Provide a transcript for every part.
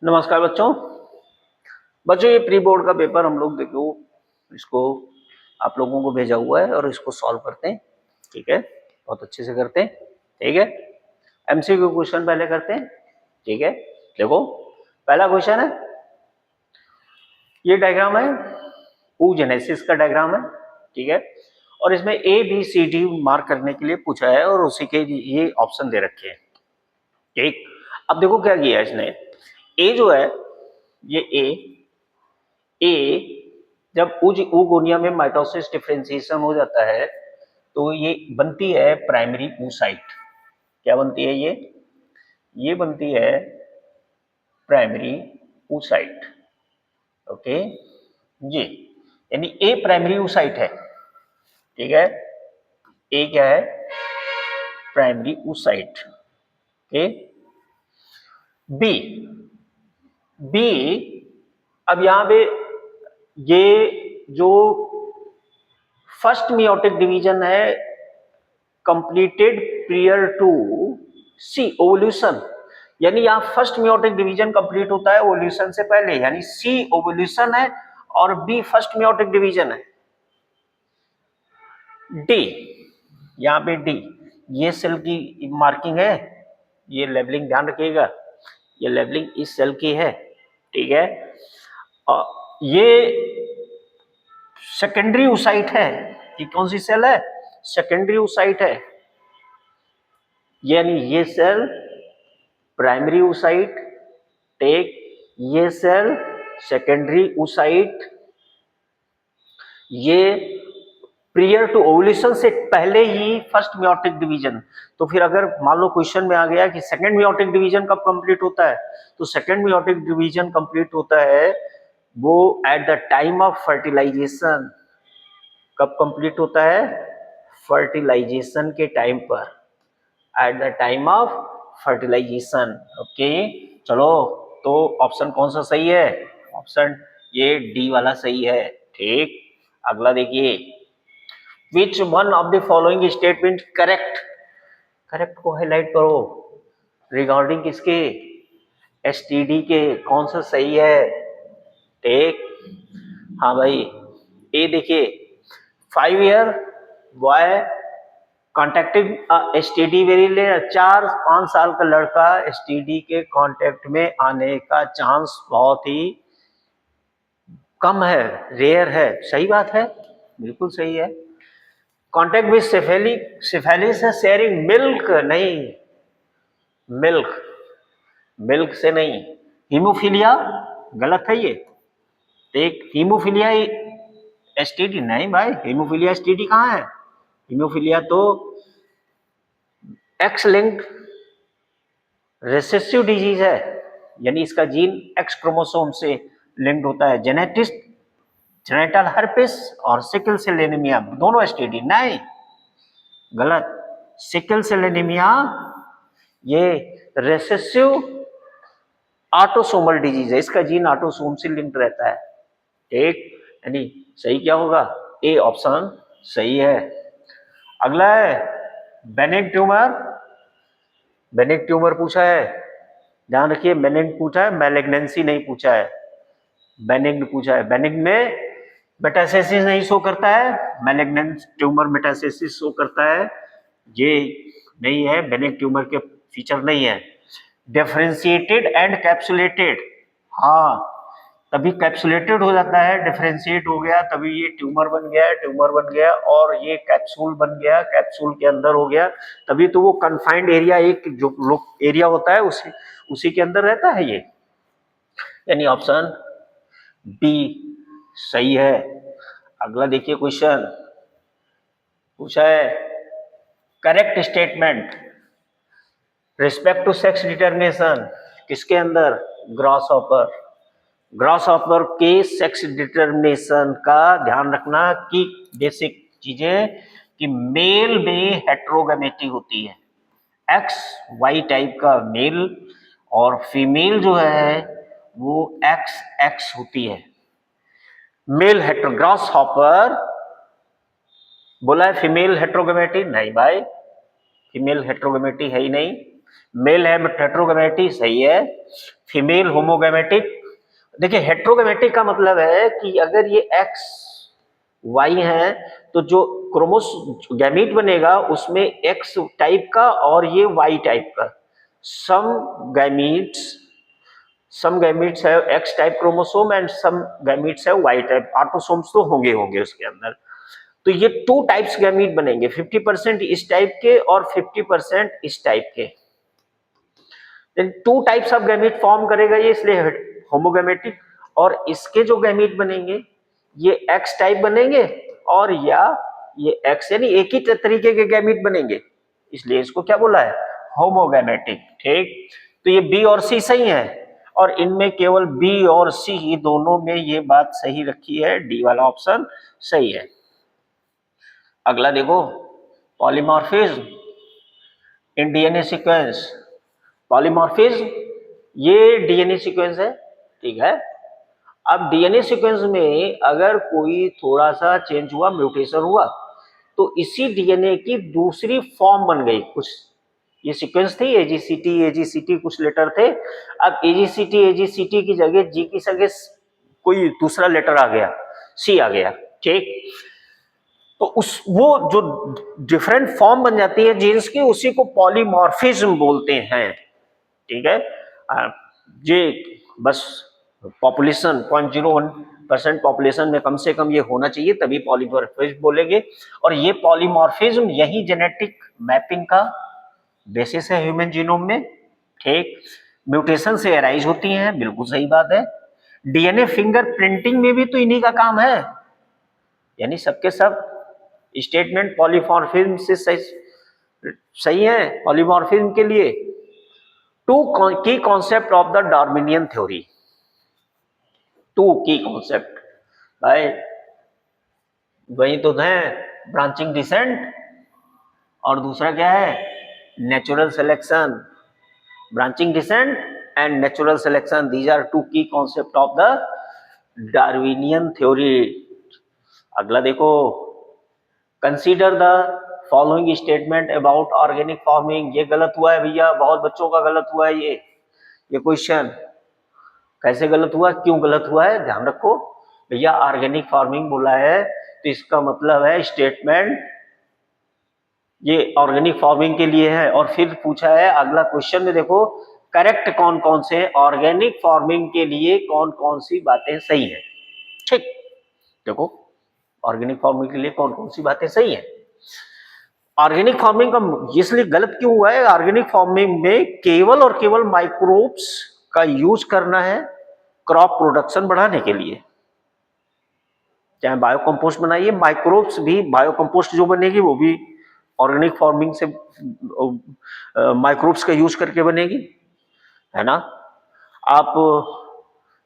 नमस्कार बच्चों ये प्री बोर्ड का पेपर हम लोग देखो इसको आप लोगों को भेजा हुआ है और इसको सॉल्व करते हैं। ठीक है, बहुत अच्छे से करते हैं। ठीक है, एमसीक्यू क्वेश्चन पहले करते हैं। ठीक है, देखो पहला क्वेश्चन है, ये डायग्राम है, oogenesis का डायग्राम है। ठीक है, और इसमें A B C D mark करने के लिए पूछा है और उसी के ये ऑप्शन दे रखे हैं। ठीक, अब देखो क्या किया है इसने, ए जो है ये ए जब oogonia में माइटोसिस डिफरेंशिएशन हो जाता है तो ये बनती है प्राइमरी oocyte। क्या बनती है ये बनती है प्राइमरी oocyte। ओके जी, यानी ए प्राइमरी oocyte है। ठीक है, ए क्या है, प्राइमरी oocyte। ओके, बी अब यहां पे ये जो फर्स्ट मियोटिक डिवीजन है कंप्लीटेड प्रियर टू सी ओवल्यूशन, यानी यहां फर्स्ट मियोटिक डिवीजन कंप्लीट होता है ओवल्यूशन से पहले, यानी सी ओवल्यूशन है और बी फर्स्ट मियोटिक डिवीजन है। डी, यहां पे डी ये सेल की मार्किंग है, ये लेबलिंग ध्यान रखिएगा, ये लेबलिंग इस सेल की है। ठीक है, और ये सेकेंडरी oocyte है, ये कौन सी सेल है, सेकेंडरी oocyte है, यानी ये सेल प्राइमरी oocyte, टेक ये सेल सेकेंडरी oocyte, ये प्रियर टू ओवल्यूशन से पहले ही फर्स्ट मियोटिक डिवीजन। तो फिर अगर मान लो क्वेश्चन में आ गया कि सेकेंड मियोटिक डिवीजन कब कंप्लीट होता है, तो सेकेंड मियोटिक डिवीजन कंप्लीट होता है वो at the time of fertilisation. कब कंप्लीट होता है, फर्टिलाइजेशन के टाइम पर, at the time of fertilisation. Okay, चलो तो ऑप्शन कौन सा सही है, ऑप्शन ये डी वाला सही है। ठीक, अगला देखिए, which one of the following statement correct, correct को हाईलाइट करो रिगार्डिंग किसके, एसटीडी के, कौन सा सही है। ठीक, हाँ भाई, ए देखिए, 5 year boy contacted STD very late, 4-5 साल का लड़का एसटीडी के कांटेक्ट में आने का चांस बहुत ही कम है, रेयर है। सही बात है, बिल्कुल सही है। कांटेक्ट विद सिफेलिस है शेयरिंग मिल्क, नहीं मिल्क, मिल्क से नहीं। हीमोफीलिया गलत है ये, एक हीमोफीलिया एसटीडी नहीं भाई, हीमोफीलिया एसटीडी कहाँ है, हीमोफीलिया तो एक्स लिंक्ड रेसेसिव डिजीज है, यानी इसका जीन एक्स क्रोमोसोम से लिंक्ड होता है। जेनेटल हर्पिस और सिकल सेल एनीमिया दोनों एसटीडी नहीं, गलत। सिकल सेल एनीमिया ये रेसेसिव ऑटोसोमल डिजीज है, इसका जीन ऑटोसोम से लिंक्ड रहता है। ठीक, यानी सही क्या होगा, ए ऑप्शन सही है। अगला है बेनिग्न ट्यूमर, बेनिग्न ट्यूमर पूछा है, ध्यान रखिए बेनिग्न पूछा है, मैलिग्नेंसी नहीं पूछा है, बेनिग्न पूछा है। बेनिग्न में मेटास्टेसिस नहीं शो करता है, मैलिग्नेंट ट्यूमर मेटास्टेसिस शो करता है, ये नहीं है, बेनिग्न ट्यूमर के फीचर नहीं है। डिफरेंशिएटेड एंड कैप्सुलेटेड, हाँ तभी कैप्सुलेटेड हो जाता है, डिफरेंशिएट हो गया तभी ये ट्यूमर बन गया, ट्यूमर बन गया और ये कैप्सूल बन गया, कैप्सूल के अंदर हो गया, तभी तो वो कन्फाइंड एरिया, एक जो एरिया होता है उसी के अंदर रहता है ये, यानी ऑप्शन बी सही है। अगला देखिए क्वेश्चन पूछा है, correct statement respect to sex determination किसके अंदर, ग्रॉस हॉपर, ग्रॉस हॉपर के सेक्स डिटर्मिनेशन का ध्यान रखना कि बेसिक चीजें कि मेल में हेट्रोगैमेटी होती है, एक्स वाई टाइप का मेल, और फीमेल जो है वो एक्स एक्स होती है। मेल हेट्रो, ग्रॉस हॉपर बोला है फीमेल हेट्रोगैमेटी, नहीं भाई फीमेल हेट्रोगैमेटी है ही नहीं। मेल है हेट्रोगैमेटी, सही है। Female homogametic. देखिए हेट्रोगैमेटिक का मतलब है कि अगर ये एक्स वाई है तो जो क्रोमोस गैमीट बनेगा उसमें एक्स टाइप का और ये वाई टाइप का। सम गैमीट्स सम गैमीट्स है X type chromosome and some gametes है वाई टाइप। ऑटोसोम्स तो होंगे होंगे उसके अंदर। तो ये टू टाइप्स गैमीट बनेंगे, 50% इस टाइप के और 50% इस टाइप के। Then two types of gamete form करेगा ये, इसलिए होमोगैमेटिक। और इसके जो गैमीट बनेंगे ये एक्स टाइप बनेंगे और या ये एक्स यानी एक ही तरीके के गैमीट बनेंगे, इसलिए इसको क्या बोला है, होमोगैमेटिक। ठीक, तो ये बी और सी सही है और इनमें केवल बी और सी दोनों में ये बात सही रखी है, डी वाला ऑप्शन सही है। अगला देखो, polymorphism in DNA sequence. Polymorphism ये डीएनए सीक्वेंस है, ठीक है। अब डीएनए सीक्वेंस में अगर कोई थोड़ा सा चेंज हुआ, म्यूटेशन हुआ, तो इसी डीएनए की दूसरी फॉर्म बन गई कुछ। ये सीक्वेंस थी एजीसीटी कुछ लेटर थे। अब एजीसीटी की जगह जी की जगह कोई दूसरा लेटर आ गया, सी आ गया, ठीक। तो उस वो जो डिफरेंट फॉर्म बन जाती है जीन्स की, उसी को पॉलीमॉर्फिज्म बोलते हैं, ठीक है। ये बस पॉपुलेशन 0.01% पॉपुलेशन में कम से कम ये होना चाहिए, तभी पॉलीमॉर्फिज्म बोलेंगे। और ये पॉलीमॉर्फिज्म यही जेनेटिक मैपिंग का बेसिस है ह्यूमन जीनोम में, ठीक। म्यूटेशन से अराइज होती हैं, बिल्कुल सही बात है। डीएनए फिंगर प्रिंटिंग में भी तो इन्हीं का काम है, यानी सबके सब स्टेटमेंट पॉलीमॉर्फिज्म से सही है पॉलीमॉर्फिज्म के लिए। टू की concept of the Darwinian theory, टू की कॉन्सेप्ट भाई वही तो है, ब्रांचिंग डिसेंट और दूसरा क्या है, natural selection. Branching descent and natural selection, these are two की concept of the Darwinian theory. अगला देखो, consider the following statement about organic farming. ये गलत हुआ है भैया, बहुत बच्चों का गलत हुआ है ये क्वेश्चन। कैसे गलत हुआ, क्यों गलत हुआ है, ध्यान रखो भैया। ऑर्गेनिक फार्मिंग बोला है तो इसका मतलब है स्टेटमेंट ये ऑर्गेनिक फार्मिंग के लिए है। और फिर पूछा है अगला क्वेश्चन में, देखो करेक्ट कौन कौन से ऑर्गेनिक फार्मिंग के लिए कौन कौन सी बातें सही है, ठीक। देखो ऑर्गेनिक फार्मिंग के लिए कौन कौन सी बातें सही है। ऑर्गेनिक फार्मिंग का इसलिए गलत क्यों हुआ है, ऑर्गेनिक फार्मिंग में केवल और केवल माइक्रोब्स का यूज करना है क्रॉप प्रोडक्शन बढ़ाने के लिए। चाहे बायो कंपोस्ट बनाइए, माइक्रोब्स भी बायो कंपोस्ट जो बनेगी वो भी ऑर्गेनिक फार्मिंग से माइक्रोब्स का यूज करके बनेगी, है ना। आप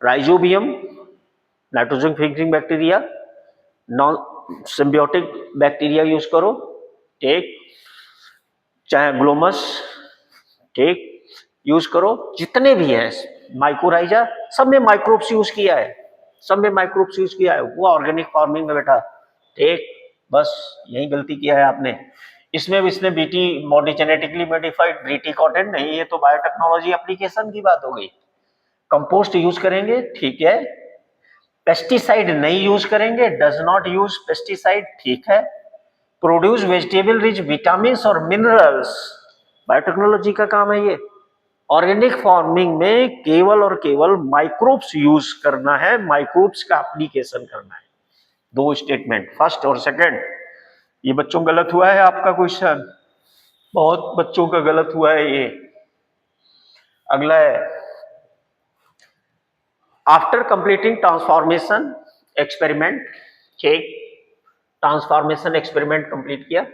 rhizobium nitrogen fixing bacteria, non symbiotic bacteria use करो, ठीक। चाहे ग्लोमस, ठीक, यूज करो। जितने भी हैं माइक्रोराइजा, सब में माइक्रोब्स यूज किया है, सब में माइक्रोब्स यूज किया है, वो ऑर्गेनिक फार्मिंग में बेटा, ठीक। बस यही गलती किया है आपने। इसमें भी इसने बीटी मॉडी जेनेटिकली मॉडिफाइड बीटी कॉटन नहीं, ये तो बायोटेक्नोलॉजी एप्लीकेशन की बात हो गई। कंपोस्ट यूज करेंगे, ठीक है। पेस्टिसाइड नहीं यूज करेंगे, डज नॉट यूज पेस्टिसाइड, ठीक है। प्रोड्यूस वेजिटेबल रिच विटामिन और मिनरल्स, बायोटेक्नोलॉजी का काम है ये। ऑर्गेनिक फार्मिंग में केवल और केवल माइक्रोब्स यूज करना है, माइक्रोब्स का एप्लीकेशन करना है। दो स्टेटमेंट, फर्स्ट और सेकंड। ये बच्चों गलत हुआ है आपका क्वेश्चन, बहुत बच्चों का गलत हुआ है ये। अगला है, आफ्टर कंप्लीटिंग ट्रांसफॉर्मेशन एक्सपेरिमेंट, ठीक। ट्रांसफॉर्मेशन एक्सपेरिमेंट कंप्लीट किया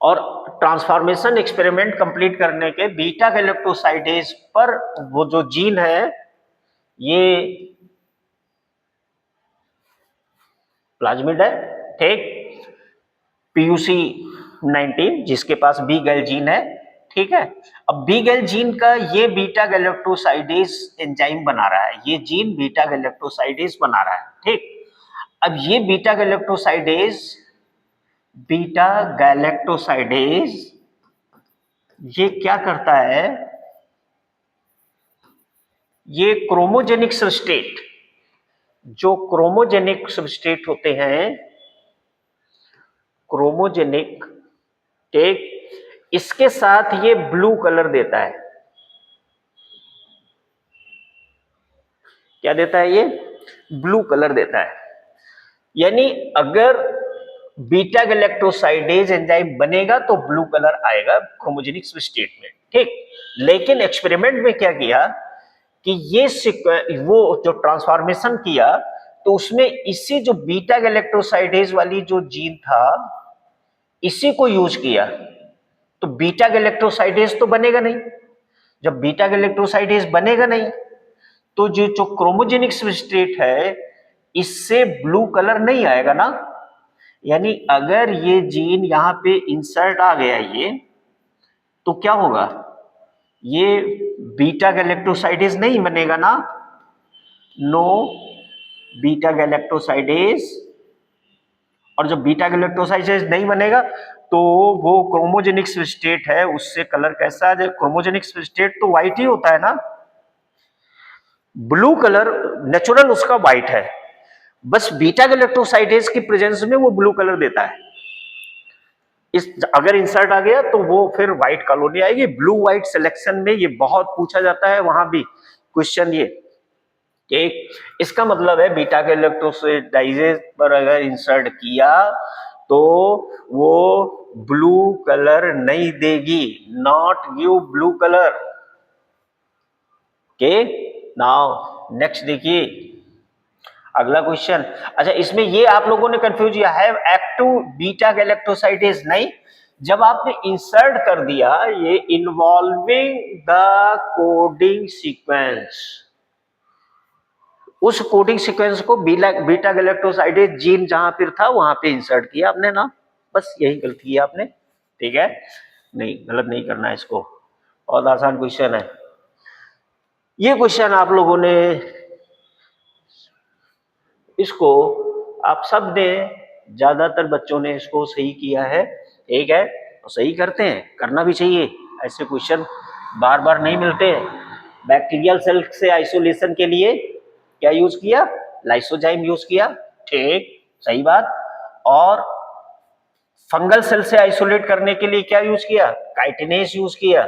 और ट्रांसफॉर्मेशन एक्सपेरिमेंट कंप्लीट करने के बीटा गैलेक्टोसाइडेज पर वो जो जीन है ये प्लाज्मिड है, ठीक। पीयूसी 19 जिसके पास बी गैल जीन है, ठीक है। अब बी गैल जीन का ये बीटा गैलेक्टोसाइडेज एंजाइम बना रहा है, ये जीन बीटा गैलेक्टोसाइडेज बना रहा है, ठीक। अब ये बीटा गैलेक्टोसाइडेज ये क्या करता है, ये क्रोमोजेनिक सबस्ट्रेट, जो क्रोमोजेनिक सबस्ट्रेट होते हैं, क्रोमोजेनिक, ठीक, इसके साथ ये ब्लू कलर देता है। क्या देता है ये? ब्लू कलर देता है। यानी अगर बीटा गैलेक्टोसाइडेज एंजाइम बनेगा तो ब्लू कलर आएगा क्रोमोजेनिक सबस्ट्रेट में, ठीक। लेकिन एक्सपेरिमेंट में क्या किया कि ये वो जो ट्रांसफॉर्मेशन किया तो उसमें इसी जो बीटा गैलेक्टोसाइडेज वाली जो जीन था इसी को यूज किया, तो बीटा गैलेक्टोसाइडेज तो बनेगा नहीं। जब बीटा गैलेक्टोसाइडेज बनेगा नहीं तो जो क्रोमोजेनिक सबस्ट्रेट है इससे ब्लू कलर नहीं आएगा ना। यानी अगर ये जीन यहां पे इंसर्ट आ गया ये, तो क्या होगा, ये बीटा गैलेक्टोसाइडेज नहीं बनेगा ना, नो बीटा गैलेक्टोसाइडेज। और जब बीटा गैलेक्टोसाइडेज नहीं बनेगा तो वो क्रोमोजेनिक सबस्ट्रेट है उससे कलर कैसा है, क्रोमोजेनिक सबस्ट्रेट तो व्हाइट ही होता है ना, ब्लू कलर नेचुरल उसका व्हाइट है, बस बीटा गैलेक्टोसाइडेज की प्रेजेंस में वो ब्लू कलर देता है। इस अगर इंसर्ट आ गया तो वो फिर व्हाइट कॉलोनी आएगी। ब्लू व्हाइट सिलेक्शन में ये बहुत पूछा जाता है, वहां भी क्वेश्चन ये, ठीक। इसका मतलब है बीटा गैलेक्टोसाइडेज पर अगर इंसर्ट किया तो वो ब्लू कलर नहीं देगी, not give blue colour, okay. Now next देखिए अगला क्वेश्चन। अच्छा, इसमें ये आप लोगों ने कंफ्यूज किया है एक्टिव बीटा गैलेक्टोसाइडेज, नहीं, जब आपने इंसर्ट कर दिया ये इन्वॉल्विंग द कोडिंग सीक्वेंस, उस कोडिंग सीक्वेंस को बीटा गैलेक्टोसाइडेज जीन जहां पर था वहां पे इंसर्ट किया आपने ना, बस यही गलती है आपने, ठीक है। नहीं, गलत नहीं करना है इसको, बहुत आसान क्वेश्चन है ये। क्वेश्चन आप लोगों ने इसको, आप सब ने, ज्यादातर बच्चों ने इसको सही किया है, ठीक है, तो सही करते हैं, करना भी चाहिए, ऐसे क्वेश्चन बार बार नहीं मिलते। बैक्टीरियल सेल से आइसोलेशन के लिए क्या यूज किया, लाइसोजाइम यूज किया, ठीक, सही बात। और फंगल सेल से आइसोलेट करने के लिए क्या यूज किया, काइटिनेज यूज किया।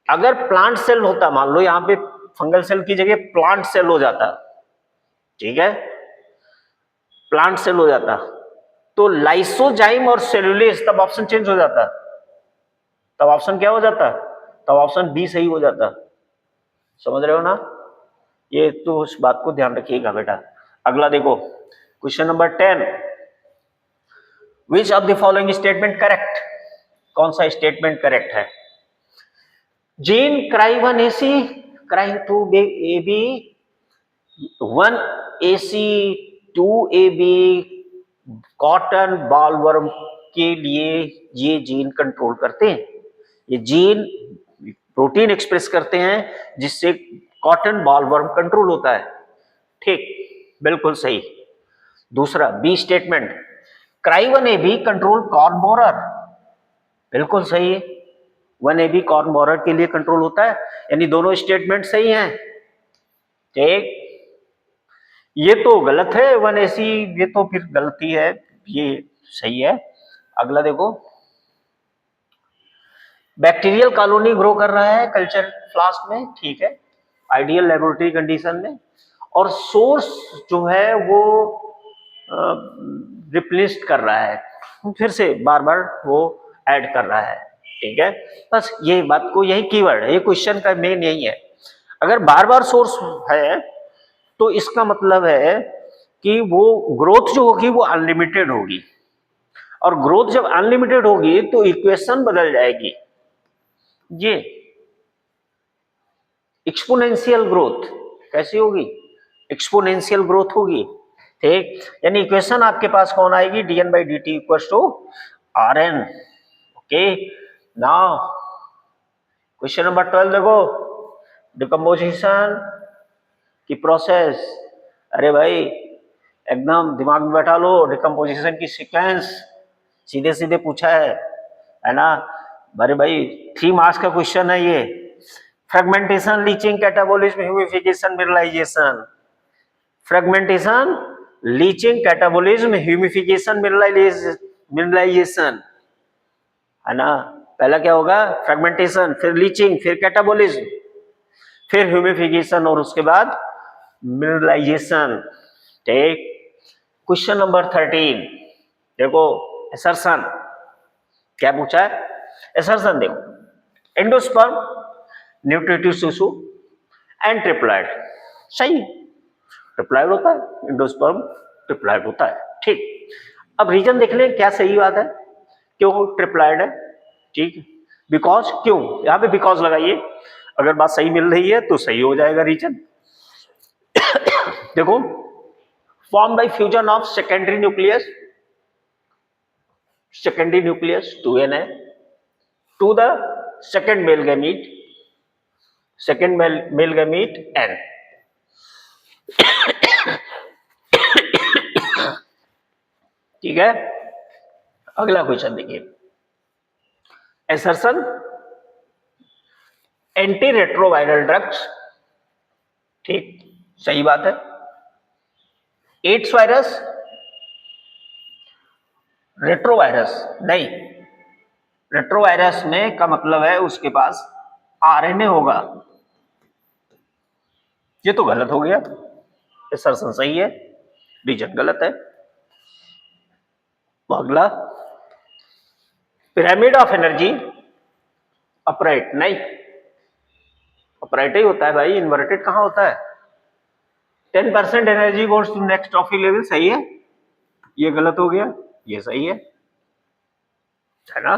अगर प्लांट सेल होता, मान लो यहां पे फंगल सेल की जगह प्लांट सेल हो जाता, ठीक है, प्लांट सेल हो जाता तो लाइसोजाइम और सेलुलेज, तब ऑप्शन चेंज हो जाता, तब ऑप्शन क्या हो जाता, तब ऑप्शन बी सही हो जाता। समझ रहे हो ना, ये तो उस बात को ध्यान रखिएगा बेटा। अगला देखो question number 10, which of the following statement correct, कौन सा स्टेटमेंट करेक्ट है। जीन क्राई1AC, क्राई2AB, 1AC2AB कॉटन बॉलवर्म के लिए ये जीन कंट्रोल करते हैं, ये जीन प्रोटीन एक्सप्रेस करते हैं जिससे कॉटन बॉलवर्म कंट्रोल होता है, ठीक, बिल्कुल सही। दूसरा बी स्टेटमेंट, क्राई1AB कंट्रोल कॉर्न बोरर, बिल्कुल सही है, 1AB कॉर्न बोरर के लिए कंट्रोल होता है, यानी दोनों स्टेटमेंट सही हैं, ठीक। ये तो गलत है 1AC, ये तो फिर गलती है, ये सही है। अगला देखो, बैक्टीरियल कॉलोनी ग्रो कर रहा है कल्चर फ्लास्क में, ठीक है, आइडियल लेबोरेटरी कंडीशन में, और सोर्स जो है वो रिप्लेस्ड कर रहा है, फिर से बार बार वो ऐड कर रहा है, ठीक है। बस ये बात को, यही कीवर्ड है, ये क्वेश्चन का मेन यही है। अगर बार बार सोर्स है तो इसका मतलब है कि वो ग्रोथ जो होगी वो अनलिमिटेड होगी, और ग्रोथ जब अनलिमिटेड होगी तो इक्वेशन बदल जाएगी, ये एक्सपोनेंशियल ग्रोथ कैसी होगी, एक्सपोनेंशियल ग्रोथ होगी, ठीक। यानी इक्वेशन आपके पास कौन आएगी, dN/dt equals to Rn, okay. Now question number 12 देखो, डिकम्पोजिशन की प्रोसेस, अरे भाई एकदम दिमाग में बैठा लो, डिकम्पोजिशन की सीक्वेंस सीधे सीधे पूछा है ना। अरे भाई 3 मार्क्स का क्वेश्चन है ये। Fragmentation, leaching, catabolism, humification, mineralisation. Fragmentation, leaching, catabolism, humification, mineralisation, है ना। पहला क्या होगा? फ्रेगमेंटेशन, फिर लीचिंग, फिर कैटाबोलिज्म, फिर ह्यूमिफिकेशन और उसके बाद मिनरलाइजेशन। ठीक। क्वेश्चन नंबर 13 देखो, असर्शन क्या पूछा है? असर्शन देखो, endosperm, nutritive tissue and triploid. सही, ट्रिप्लॉइड होता है, एंडोस्पर्म ट्रिप्लॉइड होता है। ठीक। अब रीजन देख लें, क्या सही बात है, क्यों ट्रिप्लॉइड है। ठीक, बिकॉज, क्यों, यहां पे बिकॉज लगाइए, अगर बात सही मिल रही है तो सही हो जाएगा रीजन। देखो, form by fusion of secondary nucleus, (2Na) to the second male gamete, N। ठीक है। अगला क्वेश्चन देखिए, असर्शन एंटी रेट्रोवायरल ड्रग्स। ठीक, सही बात है। एड्स वायरस, रेट्रोवायरस नहीं, रेट्रोवायरस में का मतलब है उसके पास आरएनए होगा, ये तो गलत हो गया। असर्शन सही है, रीजन गलत है। अगला, पिरामिड ऑफ एनर्जी, अपराइट नहीं, अपराइट ही होता है भाई, इन्वर्टेड कहां होता है। 10% energy goes to next trophic level, सही है, ये गलत हो गया, ये सही है ना।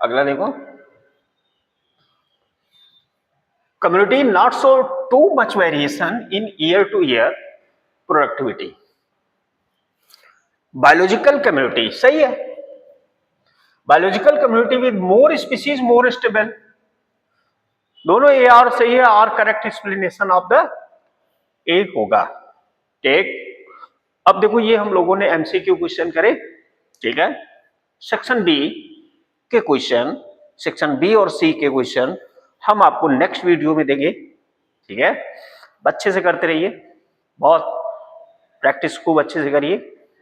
अगला देखो, community not so too much variation in year two year productivity. Biological community सही है, biological community with more species more stable, दोनों ए और सही है, और करेक्ट एक्सप्लेनेशन ऑफ द ए होगा। ठीक। अब देखो, ये हम लोगों ने एमसीक्यू क्वेश्चन करे, ठीक है। सेक्शन बी के क्वेश्चन, सेक्शन बी और सी के क्वेश्चन हम आपको नेक्स्ट वीडियो में देंगे, ठीक है। अच्छे से करते रहिए, बहुत प्रैक्टिस खूब अच्छे से करिए,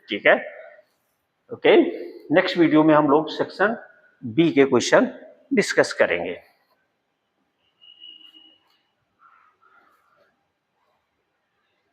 ठीक है। ओके, नेक्स्ट वीडियो में हम लोग सेक्शन बी के क्वेश्चन डिस्कस करेंगे।